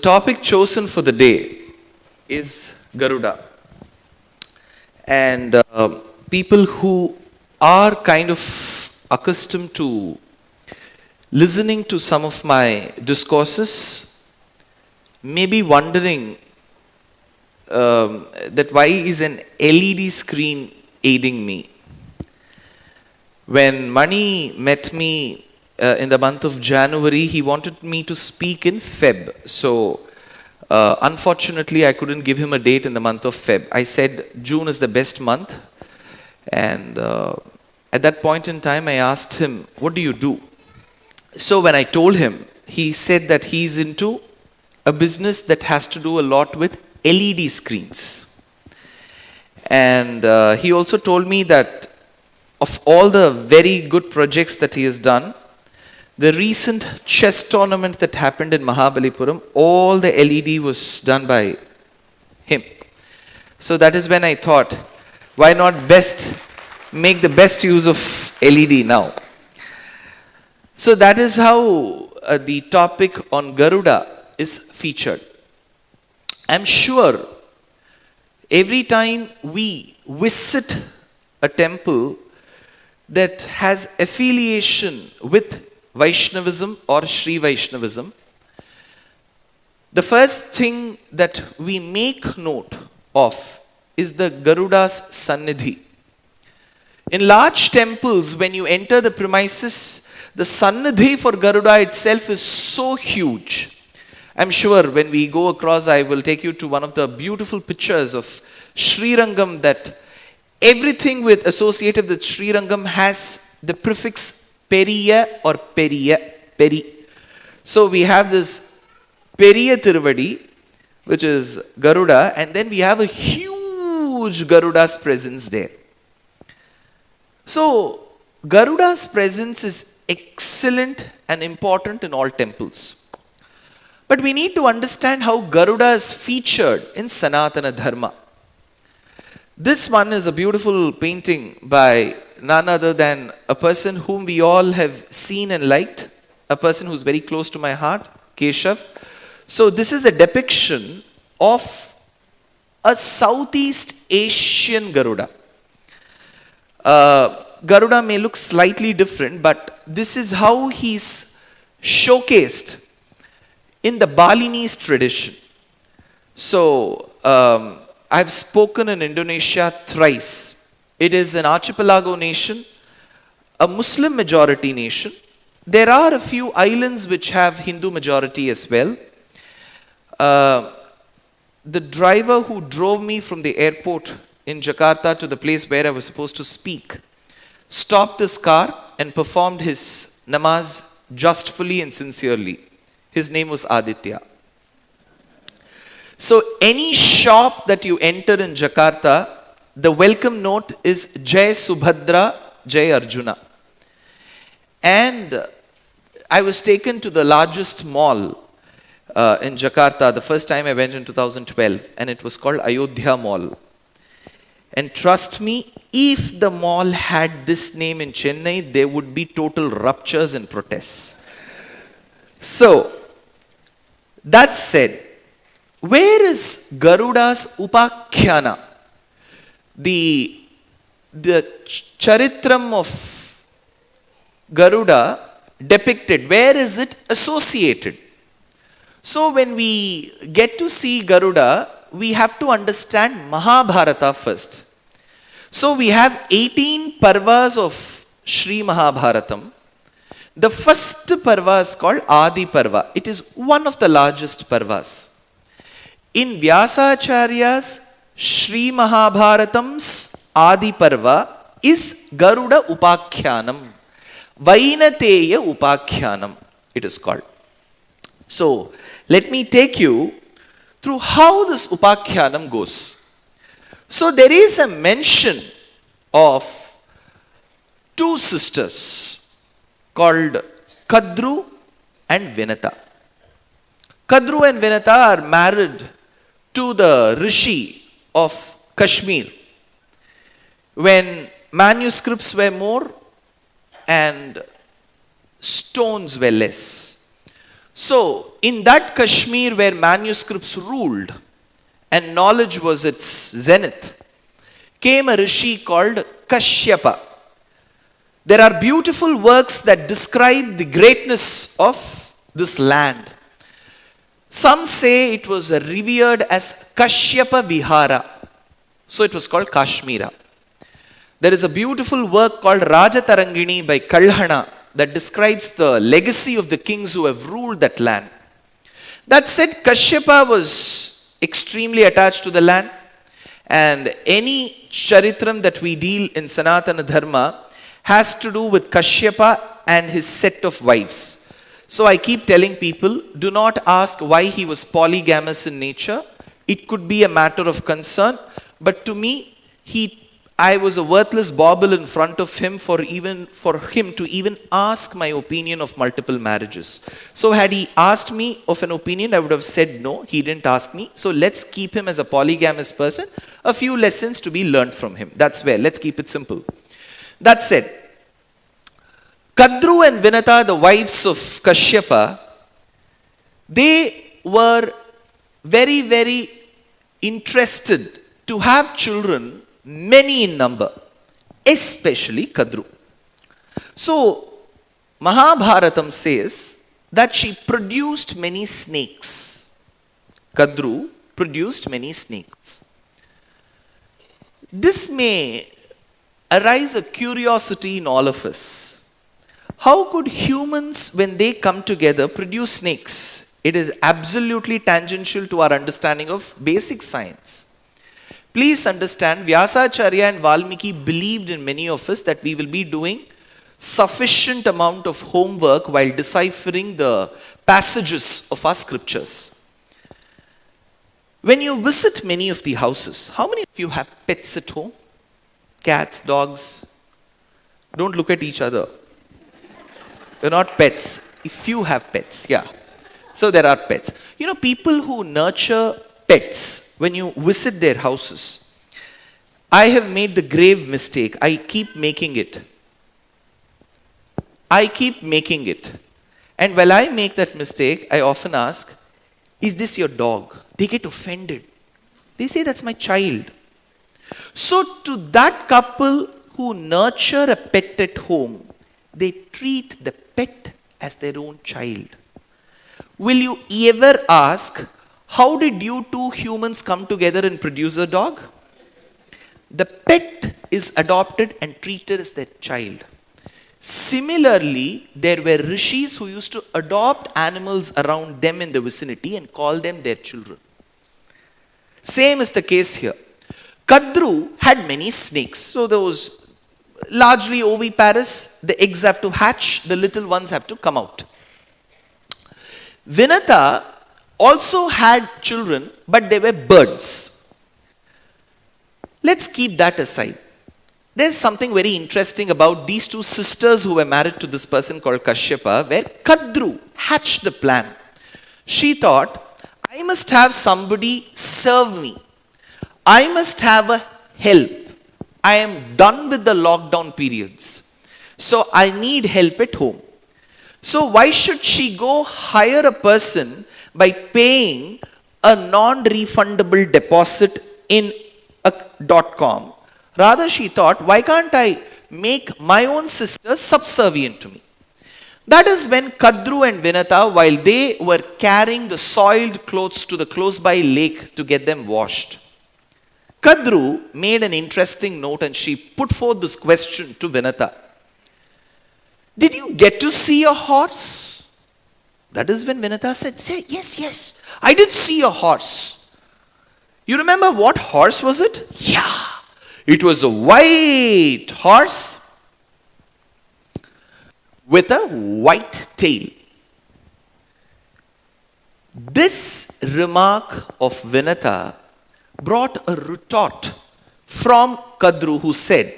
topic chosen for the day is Garuda. And people who are kind of accustomed to listening to some of my discourses may be wondering that why is an LED screen aiding me? When Mani met me in the month of January, he wanted me to speak in Feb. So, unfortunately, I couldn't give him a date in the month of Feb. I said June is the best month. And at that point in time, I asked him, what do you do? So, when I told him, he said that he's into a business that has to do a lot with LED screens. And he also told me that of all the very good projects that he has done, the recent chess tournament that happened in Mahabalipuram, all the LED was done by him. So that is when I thought, why not make the best use of LED now? So that is how the topic on Garuda is featured. I'm sure every time we visit a temple that has affiliation with Vaishnavism or Sri Vaishnavism, the first thing that we make note of is the Garuda's Sannidhi. In large temples, when you enter the premises, the Sannidhi for Garuda itself is so huge. I'm sure when we go across, I will take you to one of the beautiful pictures of Sri Rangam, that everything associated with Sri Rangam has the prefix Periya or Peri. So we have this Periya Tiruvadi, which is Garuda, and then we have a huge Garuda's presence there. So Garuda's presence is excellent and important in all temples. But we need to understand how Garuda is featured in Sanatana Dharma. This one is a beautiful painting by none other than a person whom we all have seen and liked, a person who's very close to my heart, Keshav. So this is a depiction of a Southeast Asian Garuda. Garuda may look slightly different, but this is how he's showcased in the Balinese tradition. So, I've spoken in Indonesia thrice. It is an archipelago nation, a Muslim majority nation. There are a few islands which have Hindu majority as well. The driver who drove me from the airport in Jakarta to the place where I was supposed to speak stopped his car and performed his namaz justfully and sincerely. His name was Aditya. So any shop that you enter in Jakarta, the welcome note is Jai Subhadra, Jai Arjuna. And I was taken to the largest mall in Jakarta the first time I went in 2012, and it was called Ayodhya Mall. And trust me, if the mall had this name in Chennai, there would be total ruptures and protests. So, that said, where is Garuda's Upakhyana? The charitram of Garuda depicted, where is it associated? So when we get to see Garuda, we have to understand Mahabharata first. So we have 18 parvas of Sri Mahabharatam. The first parva is called Adi Parva. It is one of the largest parvas. In Vyasacharya's Sri Mahabharatam's Adi Parva is Garuda Upakhyanam. Vainateya Upakhyanam, it is called. So, let me take you through how this Upakhyanam goes. So, there is a mention of two sisters called Kadru and Vinata. Kadru and Vinata are married to the Rishi of Kashmir when manuscripts were more and stones were less. So, in that Kashmir where manuscripts ruled and knowledge was its zenith, came a rishi called Kashyapa. There are beautiful works that describe the greatness of this land. Some say it was revered as Kashyapa Vihara. So it was called Kashmira. There is a beautiful work called Rajatarangini by Kalhana that describes the legacy of the kings who have ruled that land. That said, Kashyapa was extremely attached to the land, and any charitram that we deal in Sanatana Dharma has to do with Kashyapa and his set of wives. So I keep telling people, do not ask why he was polygamous in nature. It could be a matter of concern, but to me, I was a worthless bauble in front of him for him to even ask my opinion of multiple marriages. So had he asked me of an opinion, I would have said no. He didn't ask me. So let's keep him as a polygamous person. A few lessons to be learned from him. That's where. Let's keep it simple. That said, Kadru and Vinata, the wives of Kashyapa, they were very, very interested to have children, many in number, especially Kadru. So, Mahabharatam says that she produced many snakes. Kadru produced many snakes. This may arise a curiosity in all of us. How could humans, when they come together, produce snakes? It is absolutely tangential to our understanding of basic science. Please understand, Vyasacharya and Valmiki believed in many of us that we will be doing sufficient amount of homework while deciphering the passages of our scriptures. When you visit many of the houses, how many of you have pets at home? Cats, dogs? Don't look at each other. You're not pets. If you have pets, yeah. So there are pets. You know, people who nurture pets, when you visit their houses, I have made the grave mistake. I keep making it. And while I make that mistake, I often ask, is this your dog? They get offended. They say, that's my child. So to that couple who nurture a pet at home, they treat the pet as their own child. Will you ever ask, how did you two humans come together and produce a dog? The pet is adopted and treated as their child. Similarly, there were rishis who used to adopt animals around them in the vicinity and call them their children. Same is the case here. Kadru had many snakes. So those largely oviparous, the eggs have to hatch, the little ones have to come out. Vinata also had children, but they were birds. Let's keep that aside. There's something very interesting about these two sisters who were married to this person called Kashyapa, where Kadru hatched the plan. She thought, I must have somebody serve me. I must have a help. I am done with the lockdown periods. So I need help at home. So why should she go hire a person by paying a non-refundable deposit in a .com? Rather, she thought, why can't I make my own sisters subservient to me? That is when Kadru and Vinata, while they were carrying the soiled clothes to the close-by lake to get them washed, Kadru made an interesting note and she put forth this question to Vinata. Did you get to see a horse? That is when Vinata said, yes, I did see a horse. You remember what horse was it? Yeah, it was a white horse with a white tail. This remark of Vinata brought a retort from Kadru, who said,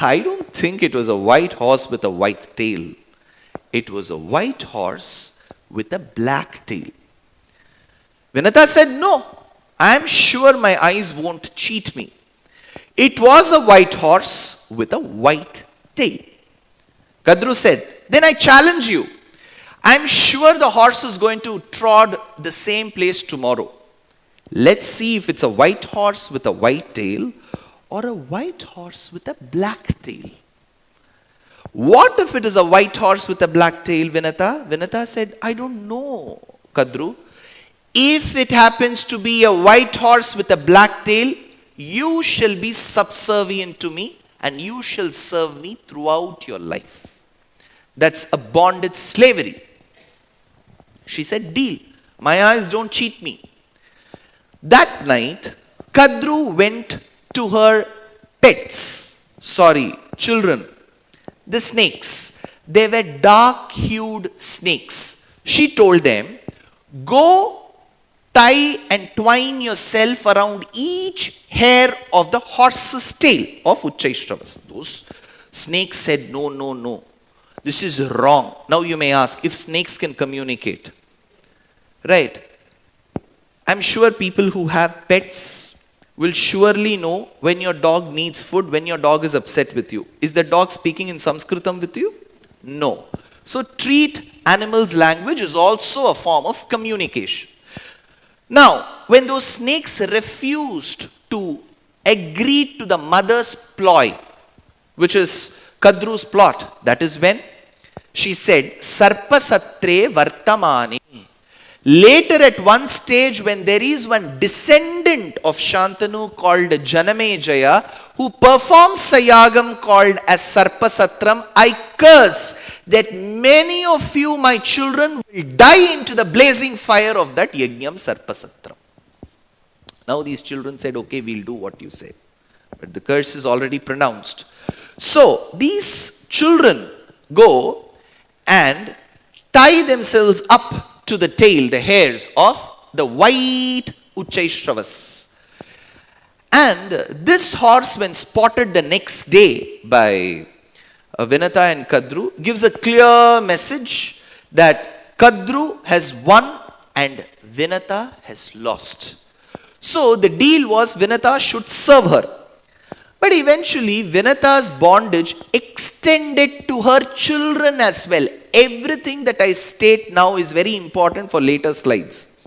I don't think it was a white horse with a white tail. It was a white horse with a black tail. Vinata said, no, I am sure my eyes won't cheat me. It was a white horse with a white tail. Kadru said, then I challenge you. I'm sure the horse is going to trod the same place tomorrow. Let's see if it's a white horse with a white tail or a white horse with a black tail. What if it is a white horse with a black tail, Vinata? Vinata said, I don't know, Kadru. If it happens to be a white horse with a black tail, you shall be subservient to me and you shall serve me throughout your life. That's a bonded slavery. She said, deal. My eyes don't cheat me. That night, Kadru went to her children, the snakes. They were dark-hued snakes. She told them, go tie and twine yourself around each hair of the horse's tail of Uchchaishravas. Those snakes said, no, no, no. This is wrong. Now you may ask, if snakes can communicate, right? I'm sure people who have pets will surely know when your dog needs food, when your dog is upset with you. Is the dog speaking in Sanskritam with you? No. So treat animals' language is also a form of communication. Now, when those snakes refused to agree to the mother's ploy, which is Kadru's plot, that is when she said, Sarpa Satre Vartamani. Later at one stage when there is one descendant of Shantanu called Janamejaya who performs Sayagam called as Sarpa Satram, I curse that many of you, my children, will die into the blazing fire of that Yajnam Sarpa Satram. Now these children said, okay, we'll do what you say. But the curse is already pronounced. So these children go and tie themselves up to the tail, the hairs of the white Uchchaishravas. And this horse, when spotted the next day by Vinata and Kadru, gives a clear message that Kadru has won and Vinata has lost. So the deal was Vinata should serve her. But eventually Vinata's bondage extended to her children as well. Everything that I state now is very important for later slides.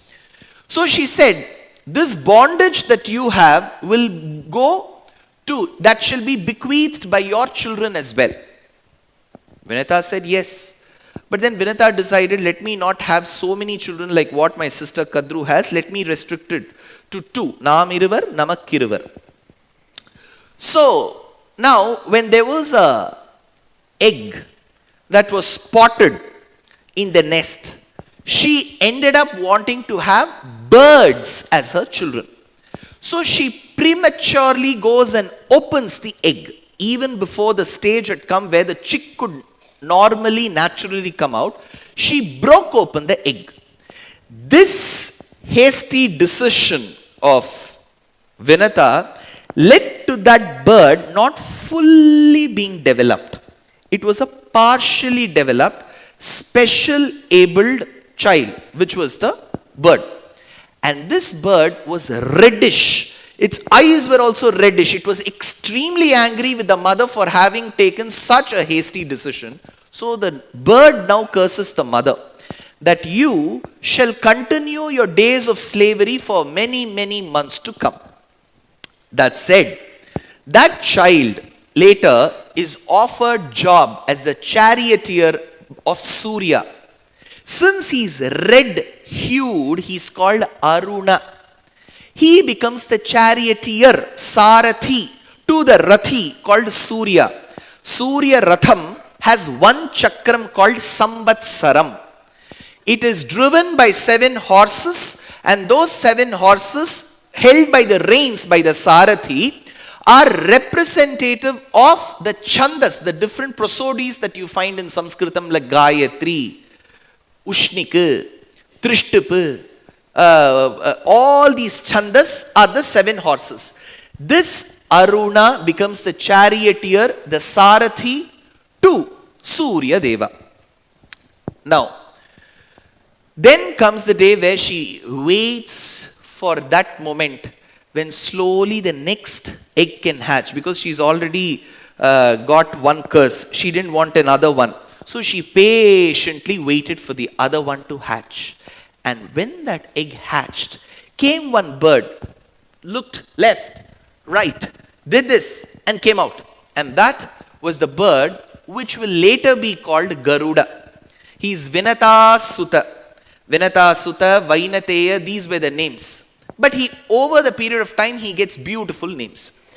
So she said, this bondage that you have will go to, that shall be bequeathed by your children as well. Vinata said yes. But then Vinata decided, let me not have so many children like what my sister Kadru has. Let me restrict it to 2. Nam iruvar, namak iruvar. So, now when there was a egg that was spotted in the nest, she ended up wanting to have birds as her children. So she prematurely goes and opens the egg, even before the stage had come where the chick could normally, naturally come out. She broke open the egg. This hasty decision of Vinata led to that bird not fully being developed. It was a partially developed, special abled child, which was the bird. And this bird was reddish. Its eyes were also reddish. It was extremely angry with the mother for having taken such a hasty decision. So the bird now curses the mother that you shall continue your days of slavery for many, many months to come. That said, that child later is offered job as the charioteer of Surya. Since he's red-hued, he's called Aruna. He becomes the charioteer, Sarathi, to the Rathi called Surya. Surya Ratham has one chakram called Sambatsaram. It is driven by 7 horses, and those 7 horses held by the reins by the Sarathi are representative of the chandas, the different prosodies that you find in Sanskritam like Gayatri, Ushnik, Trishtup, all these chandas are the 7 horses. This Aruna becomes the charioteer, the Sarathi to Surya Deva. Now, then comes the day where she waits for that moment when slowly the next egg can hatch, because she's already got one curse. She didn't want another one. So she patiently waited for the other one to hatch. And when that egg hatched, came one bird, looked left, right, did this, and came out. And that was the bird which will later be called Garuda. He is Vinata Sutta. Vinata Sutta, Vainateya, these were the names. But over the period of time, he gets beautiful names.